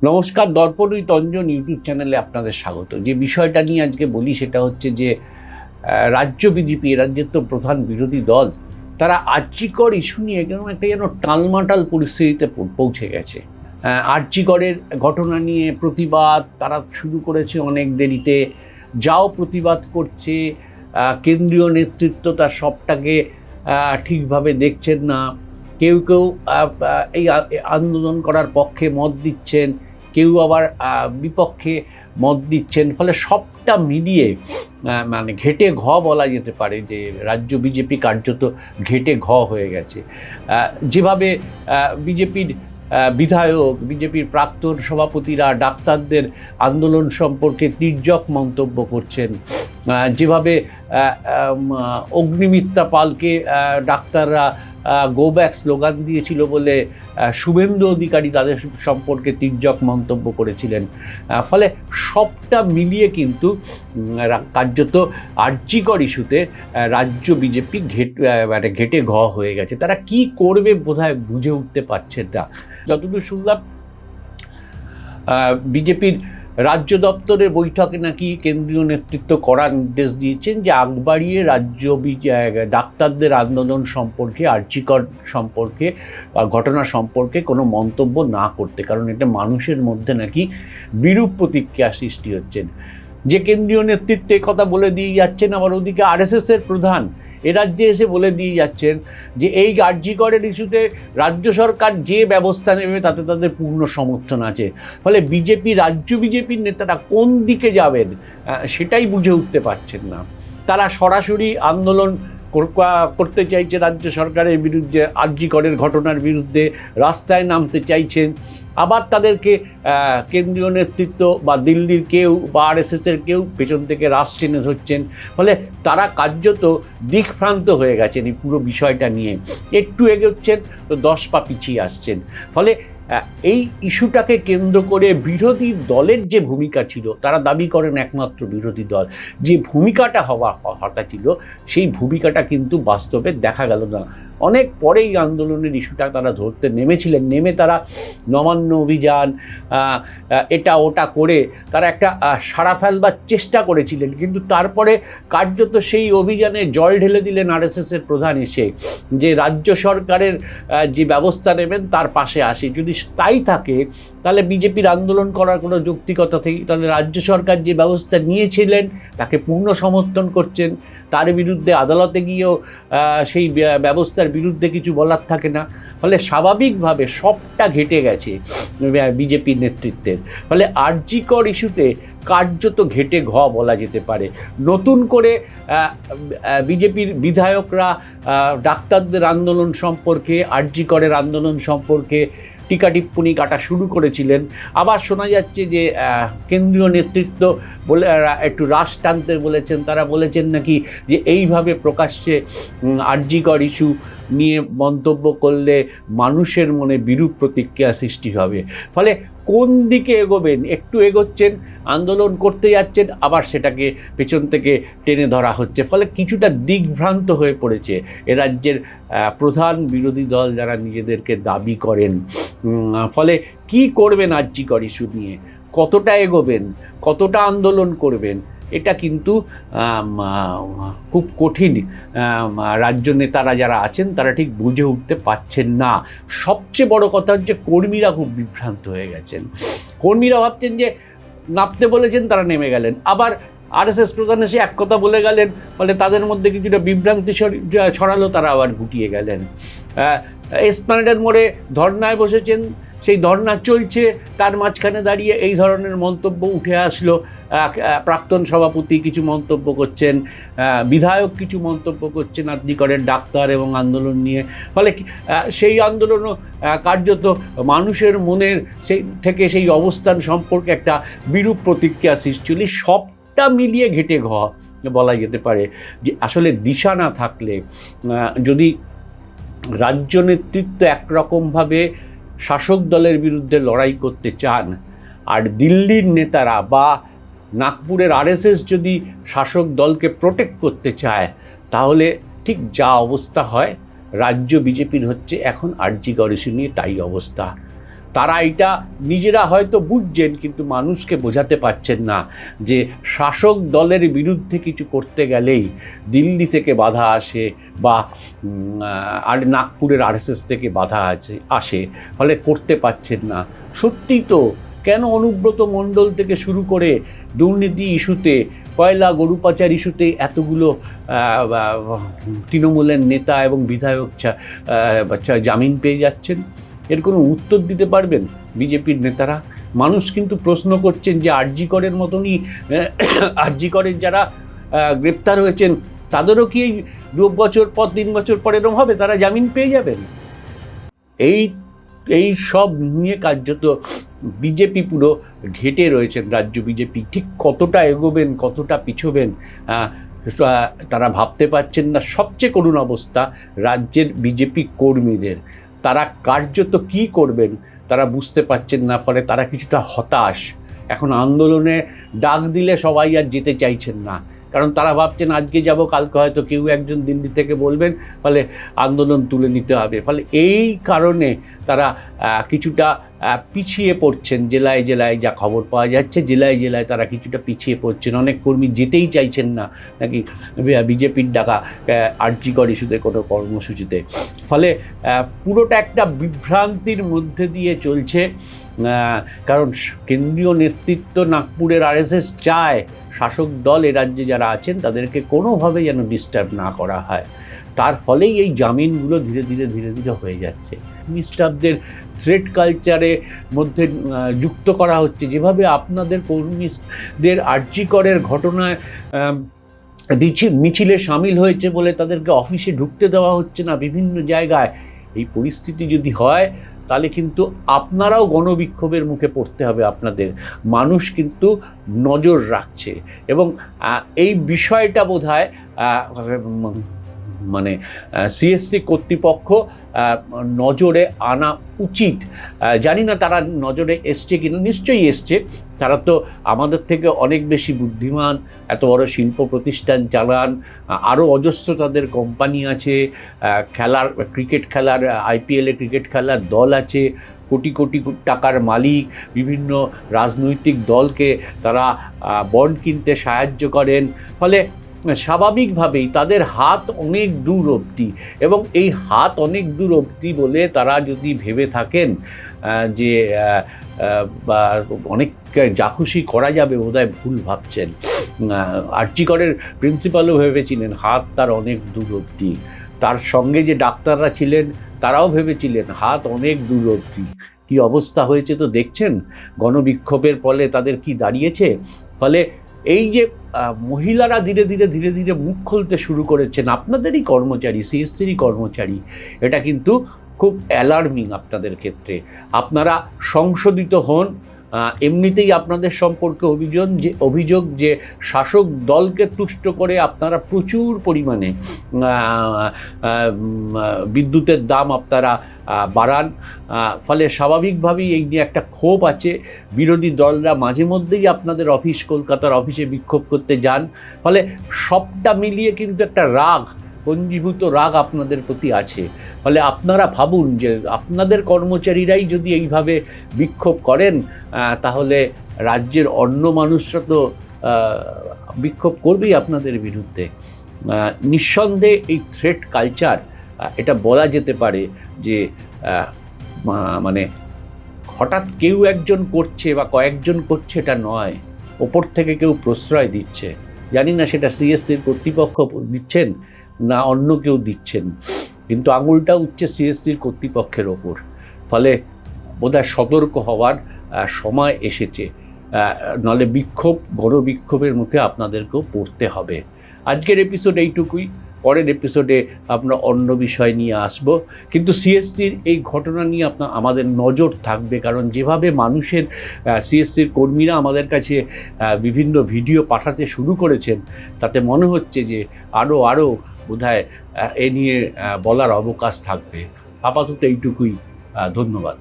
নমস্কার, দর্পণ তঞ্জন ইউটিউব চ্যানেলে আপনাদের স্বাগত। যে বিষয়টা নিয়ে আজকে বলি সেটা হচ্ছে যে রাজ্য বিজেপি, রাজ্যের তো প্রধান বিরোধী দল, তারা আরজিকর ইস্যু নিয়ে কেমন একটা যেন টালমাটাল পরিস্থিতিতে পৌঁছে গেছে। আরজিকরের ঘটনা নিয়ে প্রতিবাদ তারা শুরু করেছে অনেক দেরিতে, যাও প্রতিবাদ করছে। কেন্দ্রীয় নেতৃত্ব তার সবটাকে ঠিকভাবে দেখছেন না। কেউ কেউ এই আন্দোলন করার পক্ষে মত দিচ্ছেন, কেউ আবার বিপক্ষে মত দিচ্ছেন। ফলে সবটা মিলিয়ে মানে ঘেটে ঘ বলা যেতে পারে যে রাজ্য বিজেপি কার্যত ঘেটে ঘ হয়ে গেছে। যেভাবে বিজেপির বিধায়ক, বিজেপির প্রাক্তন সভাপতিরা ডাক্তারদের আন্দোলন সম্পর্কে তির্যক মন্তব্য করছেন, যেভাবে অগ্নিমিত্রা পালকে ডাক্তাররা গো ব্যাক স্লোগান দিয়েছিল বলে শুভেন্দু অধিকারী তাদের সম্পর্কে তির্যক মন্তব্য করেছিলেন। ফলে সবটা মিলিয়ে কিন্তু কার্যত আরজিকর ইস্যুতে রাজ্য বিজেপি ঘেটে ঘ হয়ে গেছে। তারা কি করবে বোধহয় বুঝে উঠতে পারছে না। যতদূর শুনলাম, বিজেপির রাজ্য দপ্তরের বৈঠকে নাকি কেন্দ্রীয় নেতৃত্ব করার নির্দেশ দিয়েছেন যে আগ বাড়িয়ে ডাক্তারদের আন্দোলন সম্পর্কে, আরজিকর সম্পর্কে, ঘটনা সম্পর্কে কোনো মন্তব্য না করতে, কারণ এটা মানুষের মধ্যে নাকি বিরূপ প্রতিক্রিয়া সৃষ্টি হচ্ছেন। যে কেন্দ্রীয় নেতৃত্ব কথা বলে দিয়ে যাচ্ছেন, আবার ওদিকে আরএসএসের প্রধান এ রাজ্যে এসে বলে দিয়ে যাচ্ছেন যে এই আরজিকরের ইস্যুতে রাজ্য সরকার যে ব্যবস্থা নেবে তাতে তাদের পূর্ণ সমর্থন আছে। ফলে রাজ্য বিজেপির নেতারা কোন দিকে যাবেন সেটাই বুঝে উঠতে পারছেন না। তারা সরাসরি আন্দোলন করতে চাইছে রাজ্য সরকারের বিরুদ্ধে, আরজিকরের ঘটনার বিরুদ্ধে রাস্তায় নামতে চাইছেন। আবার তাদেরকে কেন্দ্রীয় নেতৃত্ব বা দিল্লির কেউ বা আরএসএসের কেউ পেছন থেকে রাশ টেনে ধরছেন। ফলে তারা কার্যত দিকভ্রান্ত হয়ে গেছেন এই পুরো বিষয়টা নিয়ে। একটু এগোচ্ছেন তো 10 পা পিছিয়ে আসছেন। ফলে এই ইস্যুটাকে কেন্দ্র করে বিরোধী দলের যে ভূমিকা ছিল, তারা দাবি করেন একমাত্র বিরোধী দল, যে ভূমিকাটা হওয়া কথা ছিল সেই ভূমিকাটা কিন্তু বাস্তবে দেখা গেল না। অনেক পরেই আন্দোলনের ইস্যুটা তারা ধরতে নেমেছিলেন। নেমে তারা নবান্ন অভিযান এটা ওটা করে তারা একটা সাড়া ফেলবার চেষ্টা করেছিলেন, কিন্তু তারপরে কার্যত সেই অভিযানে জল ঢেলে দিলেন আরএসএসের প্রধান এসে, যে রাজ্য সরকারের যে ব্যবস্থা নেবেন তার পাশে আসে। যদি তাই থাকে তাহলে বিজেপির আন্দোলন করার কোনো যৌক্তিকতা থেকে, তাহলে রাজ্য সরকার যে ব্যবস্থা নিয়েছিলেন তাকে পূর্ণ সমর্থন করছেন, তার বিরুদ্ধে আদালতে গিয়েও সেই ব্যবস্থার বিরুদ্ধে কিছু বলার থাকে না। ফলে স্বাভাবিকভাবে সবটা ঘেটে গেছে বিজেপির নেতৃত্বের। ফলে আরজিকর ইস্যুতে কার্যত ঘেটে ঘ বলা যেতে পারে। নতুন করে বিজেপির বিধায়করা ডাক্তারদের আন্দোলন সম্পর্কে, আরজিকরের আন্দোলন সম্পর্কে টিকা টিপ্পণী কাটা শুরু করেছিলেন। আবার শোনা যাচ্ছে যে কেন্দ্রীয় নেতৃত্ব বলে একটু রাশ টানতে বলেছেন। তারা বলেছেন নাকি যে এইভাবে প্রকাশ্যে আরজিকর ইস্যু নিয়ে মন্তব্য করলে মানুষের মনে বিরূপ প্রতিক্রিয়া সৃষ্টি হবে। ফলে কোন দিকে এগোবেন, একটু এগোচ্ছেন, আন্দোলন করতে যাচ্ছেন, আবার সেটাকে পেছন থেকে টেনে ধরা হচ্ছে। ফলে কিছুটা দিকভ্রান্ত হয়ে পড়েছে এ রাজ্যের প্রধান বিরোধী দল যারা নিজেদেরকে দাবি করেন। ফলে কি করবেন আরজিকর ইস্যু নিয়ে, কতটা এগোবেন, কতটা আন্দোলন করবেন, এটা কিন্তু খুব কঠিন। রাজ্য নেতারা যারা আছেন তারা ঠিক বুঝে উঠতে পারছেন না। সবচেয়ে বড় কথা হচ্ছে কর্মীরা খুব বিভ্রান্ত হয়ে গেছেন। কর্মীরা ভাবছেন যে নামতে বলেছেন, তারা নেমে গেলেন। আবার আরএসএস প্রধান এসে এক কথা বলে গেলেন, ফলে তাদের মধ্যে কিছুটা বিভ্রান্তি ছড়ালো, তারা আবার গুটিয়ে গেলেন। এসপ্ল্যানেডের মোড়ে ধর্নায় বসেছেন, সেই ধর্না চলছে, তার মাঝখানে দাঁড়িয়ে এই ধরনের মন্তব্য উঠে আসলো। প্রাক্তন সভাপতি কিছু মন্তব্য করছেন, বিধায়ক কিছু মন্তব্য করছেন আরজিকরের ডাক্তার এবং আন্দোলন নিয়ে। ফলে সেই আন্দোলনও কার্যত মানুষের মনের থেকে সেই অবস্থান সম্পর্কে একটা বিরূপ প্রতিক্রিয়া সৃষ্টি হলে সবটা মিলিয়ে ঘেটে ঘ বলা যেতে পারে। যে আসলে দিশা না থাকলে, যদি রাজ্য নেতৃত্ব একরকমভাবে শাসক দলের বিরুদ্ধে লড়াই করতে চান, আর দিল্লির নেতারা বা নাগপুরের আরএসএস যদি শাসক দলকে প্রোটেক্ট করতে চায়, তাহলে ঠিক যা অবস্থা হয় রাজ্য বিজেপির হচ্ছে এখন আরজিকর ইস্যু নিয়ে তাই অবস্থা। তারা এটা নিজেরা হয়তো বুঝছেন, কিন্তু মানুষকে বোঝাতে পারছেন না যে শাসক দলের বিরুদ্ধে কিছু করতে গেলেই দিল্লি থেকে বাধা আসে বা আর নাগপুরের আরএসএস থেকে বাধা আসে, ফলে করতে পারছেন না। সত্যিই তো, কেন অনুব্রত মণ্ডল থেকে শুরু করে দুর্নীতি ইস্যুতে, কয়লা গরু পাচার ইস্যুতে এতগুলো তৃণমূলের নেতা এবং বিধায়ক জামিন পেয়ে যাচ্ছেন? এর কোনো উত্তর দিতে পারবেন বিজেপির নেতারা? মানুষ কিন্তু প্রশ্ন করছেন যে আরজি করের মতনই আরজি করের যারা গ্রেপ্তার হয়েছেন তাদেরও কি এই 2 বছর পর 3 বছর পর এরকম হবে, তারা জামিন পেয়ে যাবেন? এই সব নিয়ে কার্যত বিজেপি পুরো ঘেটে রয়েছেন। রাজ্য বিজেপি ঠিক কতটা এগোবেন, কতটা পিছোবেন তারা ভাবতে পারছেন না। সবচেয়ে করুণ অবস্থা রাজ্যের বিজেপি কর্মীদের, তারা কার্যত কি করবেন তারা বুঝতে পারছেন না, ফলে তারা কিছুটা হতাশ। এখন আন্দোলনে ডাক দিলে সবাই আর যেতে চাইছেন না, কারণ তারা ভাবছেন আজকে যাব, কালকে হয়তো কেউ একজন দিল্লি থেকে বলবেন, ফলে আন্দোলন তুলে নিতে হবে। ফলে এই কারণে তারা কিছুটা পিছিয়ে পড়ছেন। জেলায় জেলায় যা খবর পাওয়া যাচ্ছে, জেলায় জেলায় তারা কিছুটা পিছিয়ে পড়ছেন। অনেক কর্মী যেতেই চাইছেন না নাকি বিজেপির ডাকা আরজি কর ইস্যুতে কোনো কর্মসূচিতে। ফলে পুরোটা একটা বিভ্রান্তির মধ্যে দিয়ে চলছে, কারণ কেন্দ্রীয় নেতৃত্ব নাগপুরের আরএসএস চায় শাসক দল এ রাজ্যে যারা আছেন তাদেরকে কোনোভাবে যেন ডিস্টার্ব না করা হয়। তার ফলেই এই জামিনগুলো ধীরে ধীরে ধীরে ধীরে হয়ে যাচ্ছে। মিস্টারদের থ্রেট কালচারের মধ্যে যুক্ত করা হচ্ছে। যেভাবে আপনাদের কর্মীদের আরজি করের ঘটনায় মিছিলে সামিল হয়েছে বলে তাদেরকে অফিসে ঢুকতে দেওয়া হচ্ছে না বিভিন্ন জায়গায়, এই পরিস্থিতি যদি হয় তাহলে কিন্তু আপনারাও গণবিক্ষোভের মুখে পড়তে হবে আপনাদের। মানুষ কিন্তু নজর রাখছে এবং এই বিষয়টা বোধহয় মানে সিএসসি কর্তৃপক্ষ নজরে আনা উচিত। জানি না তারা নজরে এসছে কিনা, নিশ্চয়ই এসছে। তারা তো আমাদের থেকে অনেক বেশি বুদ্ধিমান, এত বড় শিল্প প্রতিষ্ঠান চালান, আরও অজস্র তাদের কোম্পানি আছে, ক্রিকেট খেলার আইপিএলে ক্রিকেট খেলার দল আছে, কোটি কোটি টাকার মালিক, বিভিন্ন রাজনৈতিক দলকে তারা বন্ড কিনতে সাহায্য করেন। ফলে স্বাভাবিকভাবেই তাদের হাত অনেক দূর অবধি, এবং এই হাত অনেক দূর অবধি বলে তারা যদি ভেবে থাকেন যে অনেক যা খুশি করা যাবে, বোধহয় ভুল ভাবছেন। আরজি করের প্রিন্সিপালও ভেবেছিলেন হাত তার অনেক দূর অবধি, তার সঙ্গে যে ডাক্তাররা ছিলেন তারাও ভেবেছিলেন হাত অনেক দূর অবধি। কী অবস্থা হয়েছে তো দেখছেন, গণবিক্ষোভের ফলে তাদের কি দাঁড়িয়েছে। ফলে এই যে মহিলারা ধীরে ধীরে ধীরে ধীরে মুখ খুলতে শুরু করেছেন, আপনাদেরই কর্মচারী, সিএসসিরই কর্মচারী, এটা কিন্তু খুব অ্যালার্মিং আপনাদের ক্ষেত্রে। আপনারা সংশোধিত হন। এমনিতেই আপনাদের সম্পর্কে অভিযোগ যে শাসক দলকে তুষ্ট করে আপনারা প্রচুর পরিমাণে বিদ্যুতের দাম আপনারা বাড়ান। ফলে স্বাভাবিকভাবেই এই নিয়ে একটা ক্ষোভ আছে। বিরোধী দলরা মাঝে মধ্যেই আপনাদের কলকাতার অফিসে বিক্ষোভ করতে যান। ফলে সবটা মিলিয়ে কিন্তু একটা রাগ, পঞ্জীভূত রাগ আপনাদের প্রতি আছে। ফলে আপনারা ভাবুন যে আপনাদের কর্মচারীরাই যদি এইভাবে বিক্ষোভ করেন, তাহলে রাজ্যের অন্য মানুষরা তো বিক্ষোভ করবেই আপনাদের বিরুদ্ধে। নিঃসন্দেহে এই থ্রেট কালচার, এটা বলা যেতে পারে যে মানে হঠাৎ কেউ একজন করছে বা কয়েকজন করছে এটা নয়, ওপর থেকে কেউ প্রশ্রয় দিচ্ছে। জানি না সেটা সিএসসির কর্তৃপক্ষ দিচ্ছেন না অন্য কেউ দিচ্ছেন, কিন্তু আঙুলটা উঠছে সিএসসির কর্তৃপক্ষের ওপর। ফলে বোধহয় সতর্ক হওয়ার সময় এসেছে, নাহলে গণবিক্ষোভের মুখে আপনাদেরকেও পড়তে হবে। আজকের এপিসোড এইটুকুই। পরের এপিসোডে আমরা অন্য বিষয় নিয়ে আসব, কিন্তু সিএসসির এই ঘটনা নিয়ে আমাদের নজর থাকবে, কারণ যেভাবে সিএসসির কর্মীরা আমাদের কাছে বিভিন্ন ভিডিও পাঠাতে শুরু করেছেন, তাতে মনে হচ্ছে যে আরও বোধহয় এ নিয়ে বলার অবকাশ থাকবে। আপাতত এইটুকুই। ধন্যবাদ।